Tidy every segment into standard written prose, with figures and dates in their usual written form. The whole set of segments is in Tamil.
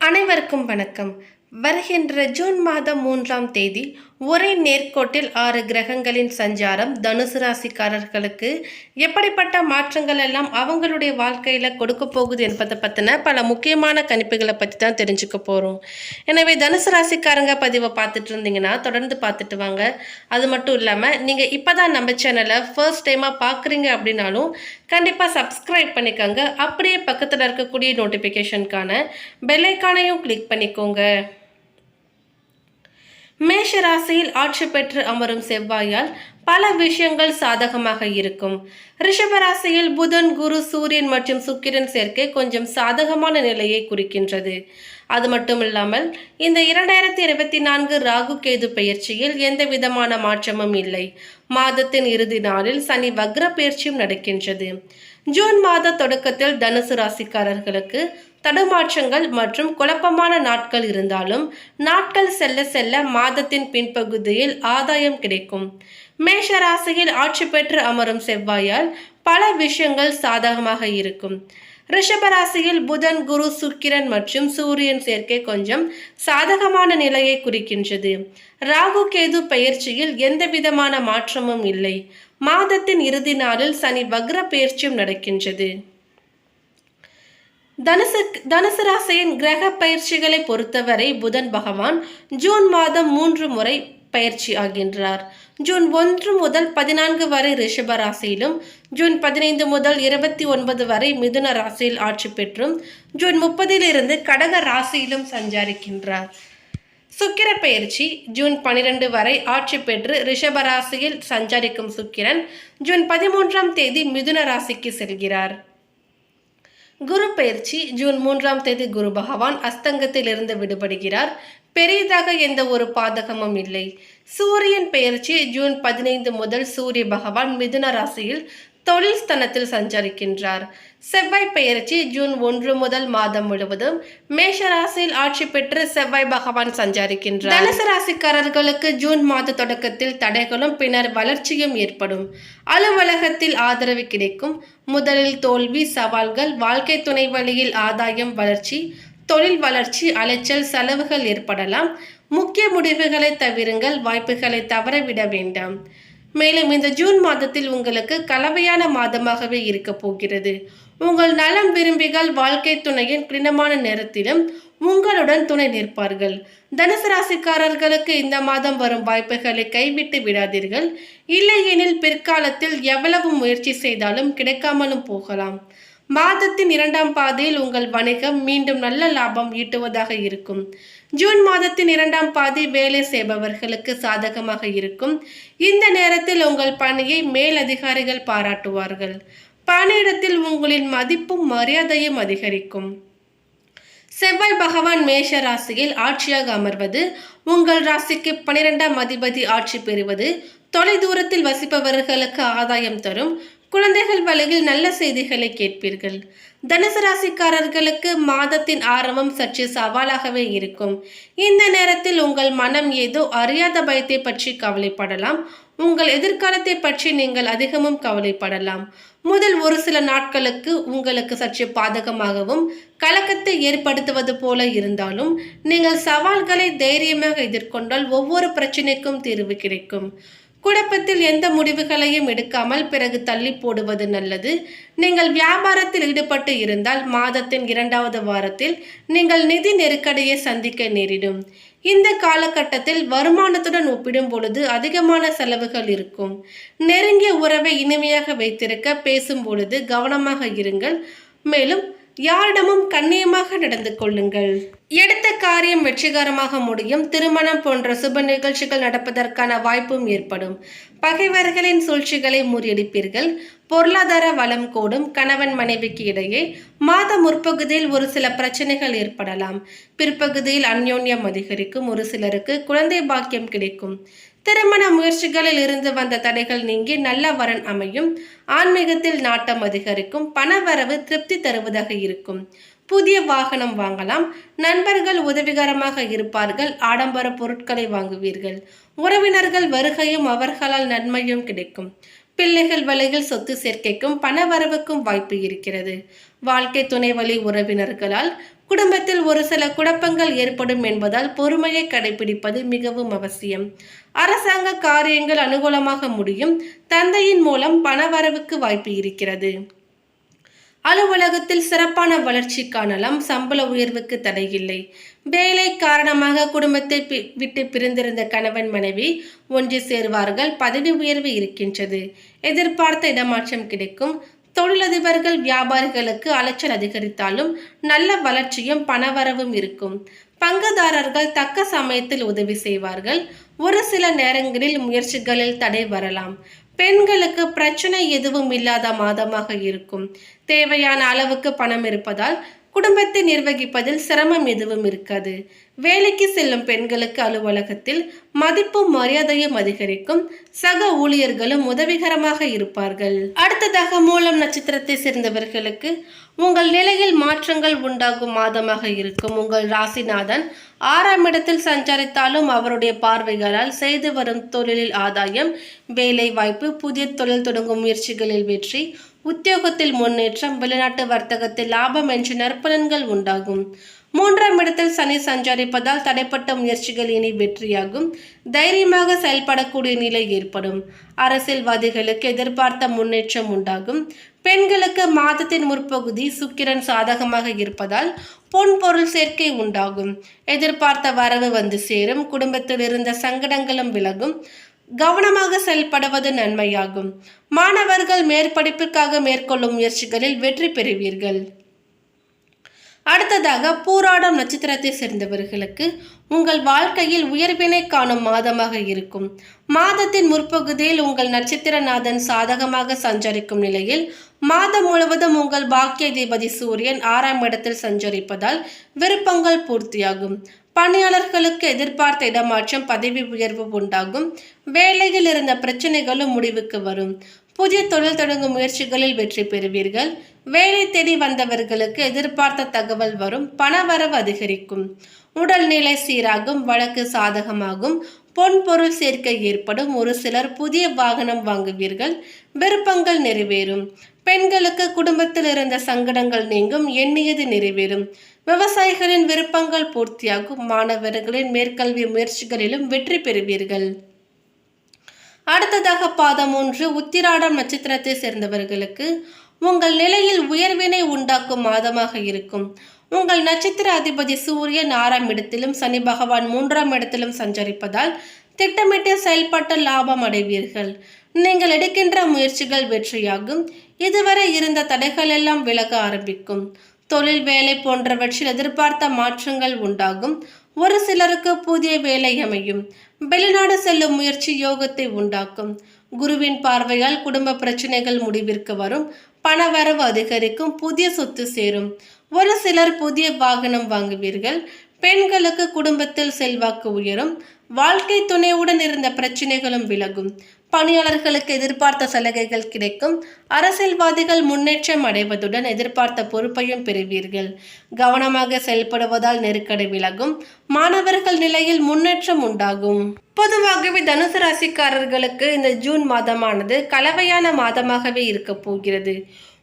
அனைவருக்கும் வணக்கம். வருகின்ற ஜூன் மாதம் 3ஆம் தேதி ஒரே நேர்கோட்டில் 6 கிரகங்களின் சஞ்சாரம் தனுசு ராசிக்காரர்களுக்கு எப்படிப்பட்ட மாற்றங்கள் எல்லாம் அவங்களுடைய வாழ்க்கையில கொடுக்க போகுது என்பதை பற்றின பல முக்கியமான கணிப்புகளை பற்றி தான் தெரிஞ்சுக்க போகிறோம். எனவே தனுசு ராசிக்காரங்க பதிவை பார்த்துட்டு இருந்தீங்கன்னா தொடர்ந்து பார்த்துட்டு வாங்க. அது மட்டும் இல்லாமல் நீங்கள் இப்போ தான் நம்ம சேனலை ஃபர்ஸ்ட் டைமாக பார்க்குறீங்க அப்படின்னாலும் கண்டிப்பாக சப்ஸ்கிரைப் பண்ணிக்கோங்க. அப்படியே பக்கத்தில் இருக்கக்கூடிய நோட்டிஃபிகேஷனுக்கான பெல் ஐக்கானையும் கிளிக் பண்ணிக்கோங்க. மேஷ ராசியில் ஆட்சி பெற்று அமரும் செவ்வாயால் பல விஷயங்கள் சாதகமாக இருக்கும். ரிஷப ராசியில் புதன், குரு, சூரியன் மற்றும் சுக்கிரன் சேர்க்கை கொஞ்சம் சாதகமான நிலையை குறிக்கின்றது. அது மட்டும் இல்லாமல் இந்த 2024 ராகு கேது பெயர்ச்சியில் எந்த விதமான மாற்றமும் இல்லை. மாதத்தின் இறுதி நாளில் சனி வக்ர பெயர்ச்சியும் நடக்கின்றது. ஜூன் மாத தொடக்கத்தில் தனுசு ராசிக்காரர்களுக்கு தடுமாற்றங்கள் மற்றும் குழப்பமான நாட்கள் இருந்தாலும் நாட்கள் செல்ல செல்ல மாதத்தின் பின்பகுதியில் ஆதாயம் கிடைக்கும். மேஷ ராசியில் ஆட்சி பெற்று அமரும் செவ்வாயால் பல விஷயங்கள் சாதகமாக இருக்கும். ரிஷபராசியில் புதன், குரு, சுக்கிரன் மற்றும் சூரியன் சேர்க்கை கொஞ்சம் சாதகமான நிலையை குறிக்கின்றது. ராகு கேது பெயர்ச்சியில் எந்த விதமான மாற்றமும் இல்லை. மாதத்தின் இறுதி நாளில் சனி வக்ர பெயர்ச்சியும் நடக்கின்றது. தனுசு ராசியின் கிரக பயிற்சிகளை பொறுத்தவரை புதன் பகவான் ஜூன் மாதம் 3 முறை பயிற்சி ஆகின்றார். ஜூன் 1 முதல் 14 வரை ரிஷப ராசியிலும், ஜூன் 15 முதல் 29 வரை மிதுன ராசியில் ஆட்சி பெற்றும், ஜூன் 30 கடக ராசியிலும் சஞ்சரிக்கின்றார். சுக்கிர பயிற்சி ஜூன் 12 வரை ஆட்சி பெற்று ரிஷப ராசியில் சஞ்சரிக்கும் சுக்கிரன் ஜூன் 13ஆம் தேதி மிதுன ராசிக்கு செல்கிறார். குரு பயிற்சி ஜூன் 3ஆம் தேதி குரு பகவான் அஸ்தங்கத்தில் இருந்து விடுபடுகிறார். பெரியதாக எந்த ஒரு பாதகமும் இல்லை. சூரியன் பெயர்ச்சி ஜூன் 15 முதல் சூரிய பகவான் மிதுன ராசியில் தொழில் ஸ்தானத்தில் சஞ்சரிக்கின்றார். செவ்வாய் பெயர்ச்சி ஜூன் 1 முதல் மாதம் முழுவதும் மேஷ ராசியில் ஆட்சி பெற்று செவ்வாய் பகவான் சஞ்சரிக்கின்றார். தனுசு ராசிக்காரர்களுக்கு ஜூன் மாத தொடக்கத்தில் தடைகளும் பின்னர் வளர்ச்சியும் ஏற்படும். அலுவலகத்தில் ஆதரவு கிடைக்கும். முதலில் தோல்வி, சவால்கள், வாழ்க்கை துணை வழியில் ஆதாயம், வளர்ச்சி, தொழில் வளர்ச்சி, அலைச்சல், செலவுகள் ஏற்படலாம். முக்கிய முடிவுகளை தவிருங்கள். வாய்ப்புகளை தவறவிட வேண்டாம். மேலும் இந்த ஜூன் மாதத்தில் உங்களுக்கு கலவையான மாதமாகவே இருக்க போகிறது. உங்கள் நலம் விரும்பிகள் வாழ்க்கை துணையின் கடினமான நேரத்திலும் உங்களுடன் துணை நிற்பார்கள். தனுசு ராசிக்காரர்களுக்கு இந்த மாதம் வரும் வாய்ப்புகளை கைவிட்டு விடாதீர்கள். இல்லையெனில் பிற்காலத்தில் எவ்வளவு முயற்சி செய்தாலும் கிடைக்காமலும் போகலாம். மாதத்தின் 2ஆம் பாதியில் உங்கள் வணிகம் மீண்டும் நல்ல லாபம் ஈட்டுவதாக இருக்கும். ஜூன் மாதத்தின் 2ஆம் பாதி வேலை செய்பவர்களுக்கு சாதகமாக இருக்கும். இந்த நேரத்தில் உங்கள் பணியை மேலதிகாரிகள் பாராட்டுவார்கள். பணியிடத்தில் உங்களின் மதிப்பும் மரியாதையும் அதிகரிக்கும். செவ்வாய் பகவான் மேஷ ராசியில் ஆட்சியாக அமர்வது, உங்கள் ராசிக்கு 12ஆம் அதிபதி ஆட்சி பெறுவது தொலை தூரத்தில் வசிப்பவர்களுக்கு ஆதாயம் தரும். குழந்தைகள் வழியில் நல்ல செய்திகளை கேட்பீர்கள். தனுசு ராசிக்காரர்களுக்கு மாதத்தின் ஆரம்பம் சற்று சவாலாகவே இருக்கும். இந்த நேரத்தில் உங்கள் மனம் ஏதோ அறியாத பயத்தை பற்றி கவலைப்படலாம். உங்கள் எதிர்காலத்தை பற்றி நீங்கள் அதிகமும் கவலைப்படலாம். முதல் ஒரு சில நாட்களுக்கு உங்களுக்கு சற்று பாதகமாகவும் கலக்கத்தை ஏற்படுத்துவது போல இருந்தாலும் நீங்கள் சவால்களை தைரியமாக எதிர்கொண்டால் ஒவ்வொரு பிரச்சனைக்கும் தீர்வு கிடைக்கும். குழப்பத்தில் எந்த முடிவுகளையும் எடுக்காமல் பிறகு தள்ளி போடுவது நல்லது. நீங்கள் வியாபாரத்தில் ஈடுபட்டு இருந்தால் மாதத்தின் 2வது வாரத்தில் நீங்கள் நிதி நெருக்கடியை சந்திக்க நேரிடும். இந்த காலகட்டத்தில் வருமானத்துடன் ஒப்பிடும் பொழுது அதிகமான செலவுகள் இருக்கும். நெருங்கிய உறவை இனிமையாக வைத்திருக்க பேசும் பொழுது கவனமாக இருங்கள். மேலும் யாரிடமும் கண்ணியமாக நடந்து கொள்ளுங்கள். எடுத்த காரியம் வெற்றிகரமாக முடியும். திருமணம் போன்ற சுப நிகழ்ச்சிகள் நடப்பதற்கான வாய்ப்பும் ஏற்படும். பகைவர்களின் சூழ்ச்சிகளை முறியடிப்பீர்கள். பொருளாதார வளம் கூடும். கணவன் மனைவிக்கு இடையே மாத முற்பகுதியில் ஒரு சில பிரச்சனைகள் ஏற்படலாம். பிற்பகுதியில் அந்யோன்யம் அதிகரிக்கும். ஒரு சிலருக்கு குழந்தை பாக்கியம் கிடைக்கும். திருமண முயற்சிகளில் இருந்து வந்த தடைகள் நீங்கி நல்ல வரன் அமையும். ஆன்மீகத்தில் நாட்டம் அதிகரிக்கும். பணவரவு திருப்தி தருவதாக இருக்கும். புதிய வாகனம் வாங்கலாம். நண்பர்கள் உதவிகரமாக இருப்பார்கள். ஆடம்பர பொருட்களை வாங்குவீர்கள். உறவினர்கள் வருகையும் அவர்களால் நன்மையும் கிடைக்கும். பிள்ளைகள் வழியில் சொத்து சேர்க்கைக்கும் பணவரவுக்கும் வாய்ப்பு இருக்கிறது. வாழ்க்கை துணை வழி உறவினர்களால் குடும்பத்தில் ஒரு சில குழப்பங்கள் ஏற்படும் என்பதால் பொறுமையை கடைபிடிப்பது மிகவும் அவசியம். அரசாங்க காரியங்கள் அனுகூலமாக முடியும். தந்தையின் மூலம் பணவரவுக்கு வாய்ப்பு இருக்கிறது. அலுவலகத்தில் சிறப்பான வளர்ச்சி காணலாம். சம்பள உயர்வுக்கு தடையில்லை. வேலை காரணமாக குடும்பத்தை விட்டு பிரிந்திருந்த கணவன் மனைவி ஒன்று சேர்வார்கள். பதவி உயர்வு இருக்கின்றது. எதிர்பார்த்த இடமாற்றம் கிடைக்கும். தொழிலதிபர்கள் வியாபாரிகளுக்கு அலைச்சல் அதிகரித்தாலும் நல்ல வளர்ச்சியும் பணவரவும் இருக்கும். பங்குதாரர்கள் தக்க சமயத்தில் உதவி செய்வார்கள். ஒரு சில நேரங்களில் முயற்சிகளில் தடை வரலாம். பெண்களுக்கு பிரச்சனை எதுவும் இல்லாத மாதமாக இருக்கும். தேவையான அளவுக்கு பணம் இருப்பதால் குடும்பத்தை நிர்வகிப்பதில் சிரமம் எதுவும் இருக்காது. வேலைக்கு செல்லும் பெண்களுக்கு அலுவலகத்தில் மதிப்பும் மரியாதையும் அதிகரிக்கும். சக ஊழியர்களும் உதவிகரமாக இருப்பார்கள். அடுத்ததாக மூலம் நட்சத்திரத்தை சேர்ந்தவர்களுக்கு உங்கள் நிலையில் மாற்றங்கள் உண்டாகும் மாதமாக இருக்கும். உங்கள் ராசிநாதன் 6ஆம் இடத்தில் சஞ்சரித்தாலும் அவருடைய பார்வைகளால் செய்து வரும் தொழிலில் ஆதாயம், வேலை வாய்ப்பு, புதிய தொழில் தொடங்கும் முயற்சிகளில் வெற்றி, உத்தியோகத்தில் முன்னேற்றம், வெளிநாட்டு வர்த்தகத்தில் லாபம் என்ற நற்பலன்கள் உண்டாகும். 3ஆம் இடத்தில் சனி சஞ்சரிப்பதால் தடைப்பட்ட முயற்சிகள் இனி வெற்றியாகும். தைரியமாக செயல்படக்கூடிய நிலை ஏற்படும். அரசியல்வாதிகளுக்கு எதிர்பார்த்த முன்னேற்றம் உண்டாகும். பெண்களுக்கு மாதத்தின் முற்பகுதி சுக்கிரன் சாதகமாக இருப்பதால் பொன் பொருள் சேர்க்கை உண்டாகும். எதிர்பார்த்த வரவு வந்து சேரும். குடும்பத்தில் இருந்த சங்கடங்களும் விலகும். கவனமாக செயல்படுவது நன்மையாகும். மாணவர்கள் மேற்படிப்பிற்காக மேற்கொள்ளும் முயற்சிகளில் வெற்றி பெறுவீர்கள். அடுத்ததாக பூராடம் நட்சத்திரத்தை சேர்ந்தவர்களுக்கு உங்கள் வாழ்க்கையில் உயர்வினை காணும் மாதமாக இருக்கும். மாதத்தின் முற்பகுதியில் உங்கள் நட்சத்திரநாதன் சாதகமாக சஞ்சரிக்கும் நிலையில் மாதம் முழுவதும் உங்கள் பாக்கியாதிபதி சூரியன் 6ஆம் இடத்தில் சஞ்சரிப்பதால் விருப்பங்கள் பூர்த்தியாகும். பணியாளர்களுக்கு எதிர்பார்த்த இடமாற்றம், பதவி உயர்வு உண்டாகும். வேலையில் இருந்த பிரச்சனைகளும் முடிவுக்கு வரும். புதிய தொழில் தொடங்கும் முயற்சிகளில் வெற்றி பெறுவீர்கள். வேலை தேடி வந்தவர்களுக்கு எதிர்பார்த்த தகவல் வரும். பணவரவு அதிகரிக்கும். உடல்நிலை சீராகும். வழக்கு சாதகமாகும். பொன் பொருள் சேர்க்கை ஏற்படும். ஒரு சிலர் புதிய வாகனம் வாங்குவீர்கள். விருப்பங்கள் நிறைவேறும். பெண்களுக்கு குடும்பத்தில் இருந்த சங்கடங்கள் நீங்கும். எண்ணியது நிறைவேறும். விவசாயிகளின் விருப்பங்கள் பூர்த்தியாகும். மாணவர்களின் மேற்கல்வி முயற்சிகளிலும் வெற்றி பெறுவீர்கள். அடுத்ததாக பாதம் 3 உத்திராடம் நட்சத்திரத்தை சேர்ந்தவர்களுக்கு உங்கள் நிலையில் உயர்வினை உண்டாக்கும் மாதமாக இருக்கும். உங்கள் நட்சத்திர அதிபதி சூரியன் 6ஆம் இடத்திலும் சனி பகவான் 3ஆம் இடத்திலும் சஞ்சரிப்பதால் திட்டமிட்டு செயல்பட்டு லாபம் அடைவீர்கள். நீங்கள் எடுக்கின்ற முயற்சிகள் வெற்றியாகும். இதுவரை இருந்த தடைகள் எல்லாம் விலக ஆரம்பிக்கும். தொழில், வேலை போன்றவற்றில் எதிர்பார்த்த மாற்றங்கள் உண்டாகும். ஒரு சிலருக்கு புதிய வேலை அமையும். வெளிநாடு செல்லும் முயற்சி யோகத்தை உண்டாக்கும். குருவின் பார்வையால் குடும்ப பிரச்சனைகள் முடிவிற்கு வரும். பணவரவு அதிகரிக்கும். புதிய சொத்து சேரும். ஒரு சிலர் புதிய வாகனம் வாங்குவீர்கள். பெண்களுக்கு குடும்பத்தில் செல்வாக்கு உயரும். வாழ்க்கை துணையுடன் இருந்த பிரச்சனைகளும் விலகும். பணியாளர்களுக்கு எதிர்பார்த்த சலுகைகள் கிடைக்கும். அரசியல்வாதிகள் முன்னேற்றம் அடைவதுடன் எதிர்பார்த்த பொறுப்பையும் பெறுவீர்கள். கவனமாக செயல்படுவதால் நெருக்கடி விலகும். மாணவர்கள் நிலையில் முன்னேற்றம் உண்டாகும். பொதுவாகவே தனுசு ராசிக்காரர்களுக்கு இந்த ஜூன் மாதமானது கலவையான மாதமாகவே இருக்க போகிறது.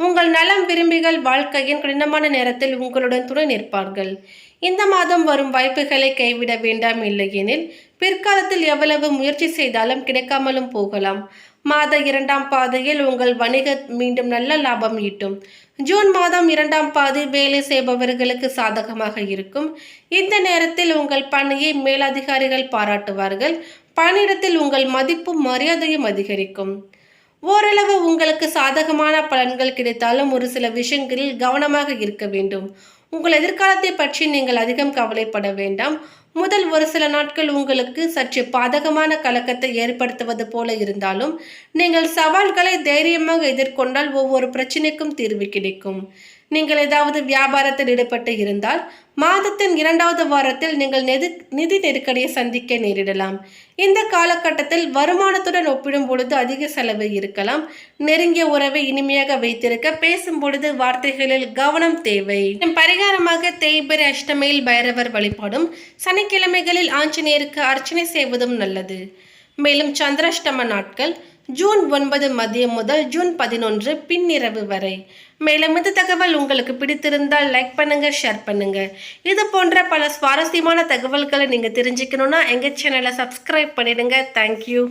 உங்கள் நலம் விரும்பிகள் வாழ்க்கையின் கடினமான நேரத்தில் உங்களுடன் துணை நிற்பார்கள். இந்த மாதம் வரும் வாய்ப்புகளை கைவிட வேண்டாம். இல்லையெனில் பிற்காலத்தில் எவ்வளவு முயற்சி செய்தாலும் கிடைக்காமலும் போகலாம். மாத 2ஆம் பாதையில் உங்கள் வணிகம் மீண்டும் நல்ல லாபம் ஈட்டும். ஜூன் மாதம் 2ஆம் பாதி வேலை செய்பவர்களுக்கு சாதகமாக இருக்கும். இந்த நேரத்தில் உங்கள் பணியை மேலதிகாரிகள் பாராட்டுவார்கள். பணியிடத்தில் உங்கள் மதிப்பும் மரியாதையும் அதிகரிக்கும். ஓரளவு உங்களுக்கு சாதகமான பலன்கள் கிடைத்தாலும் ஒரு சில விஷயங்களில் கவனமாக இருக்க வேண்டும். உங்கள் எதிர்காலத்தை பற்றி நீங்கள் அதிகம் கவலைப்பட வேண்டாம். முதல் ஒரு சில நாட்கள் உங்களுக்கு சற்று பாதகமான கலக்கத்தை ஏற்படுத்துவது போல இருந்தாலும் நீங்கள் சவால்களை தைரியமாக எதிர்கொண்டால் ஒவ்வொரு பிரச்சனைக்கும் தீர்வு கிடைக்கும். நீங்கள் ஏதாவது வியாபாரத்தில் ஈடுபட்டு இருந்தால் மாதத்தின் 2வது வாரத்தில் நீங்கள் நிதி நெருக்கடியை சந்திக்க நேரிடலாம். இந்த காலகட்டத்தில் வருமானத்துடன் ஒப்பிடும் பொழுது அதிக செலவு இருக்கலாம். நெருங்கிய உறவை இனிமையாக வைத்திருக்க பேசும் பொழுது வார்த்தைகளில் கவனம் தேவை. பரிகாரமாக தேய்பிறை அஷ்டமியில் பைரவர் வழிபாடும் சனிக்கிழமைகளில் ஆஞ்சநேயருக்கு அர்ச்சனை செய்வதும் நல்லது. மேலும் சந்திராஷ்டம நாட்கள் ஜூன் 9 மதியம் முதல் ஜூன் 11 பின்னிரவு வரை. மேலும் இந்த தகவல் உங்களுக்கு பிடித்திருந்தால் லைக் பண்ணுங்க, ஷேர் பண்ணுங்க. இது போன்ற பல சுவாரஸ்யமான தகவல்களை நீங்க தெரிஞ்சுக்கணும்னா எங்க சேனலை சப்ஸ்கிரைப் பண்ணிடுங்க. தேங்க்யூ.